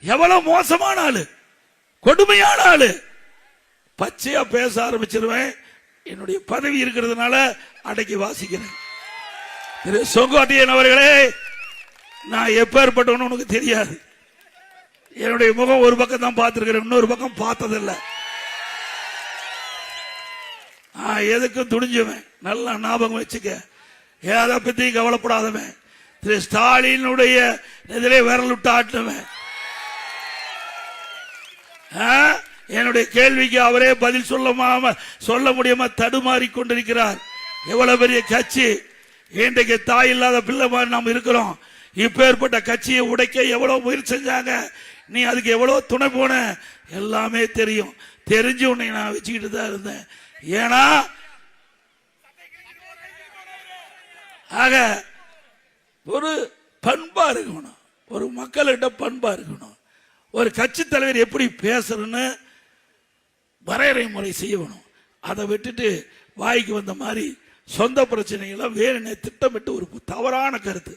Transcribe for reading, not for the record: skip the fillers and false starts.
எவ்வளவு மோசமான ஆளு, கொடுமையான ஆளு. பச்சையா பேச ஆரம்பிச்சிருவேன். என்னுடைய பதவி இருக்கிறதுனால அடக்கி வாசிக்கிறேன். திரு செங்கோட்டையன் அவர்களே, நான் எப்பேற்பட்டவனு உனக்கு தெரியாது. என்னுடைய முகம் ஒரு பக்கம் தான் பார்த்திருக்கிறேன், இன்னொரு பக்கம் பார்த்ததில்லை. எதுக்கும் துணிஞ்சுவேன், நல்லா ஞாபகம் வச்சுக்க. ஏதை பத்தி கவலைப்படாதவன். திரு ஸ்டாலினுடைய எதிரே விரல் விட்டு ஆட்டுவேன். என்னுடைய கேள்விக்கு அவரே பதில் சொல்ல முடியாம தடுமாறி கொண்டிருக்கிறார். எவ்வளவு பெரிய கட்சி, இன்றைக்கு தாய் இல்லாத பிள்ளை மாதிரி நாம் இருக்கிறோம். இப்ப ஏற்பட்ட கட்சியை உடைக்க எவ்வளவு முயற்சி செஞ்சாங்க, நீ அதுக்கு எவ்வளவு துணை போன, எல்லாமே தெரியும். தெரிஞ்சு உன்னை நான் வச்சுக்கிட்டு தான் இருந்தேன். ஏன்னா ஆக ஒரு பண்பா இருக்கணும், ஒரு மக்களிட பண்பா இருக்கணும். ஒரு கட்சி தலைவர் எப்படி பேசணும்னு வரையறை முறை செய்யணும். அதை விட்டுட்டு வாய்க்கு வந்த மாதிரி சொந்த பிரச்சனைகளை வேறு திட்டமிட்டு ஒரு தவறான கருத்து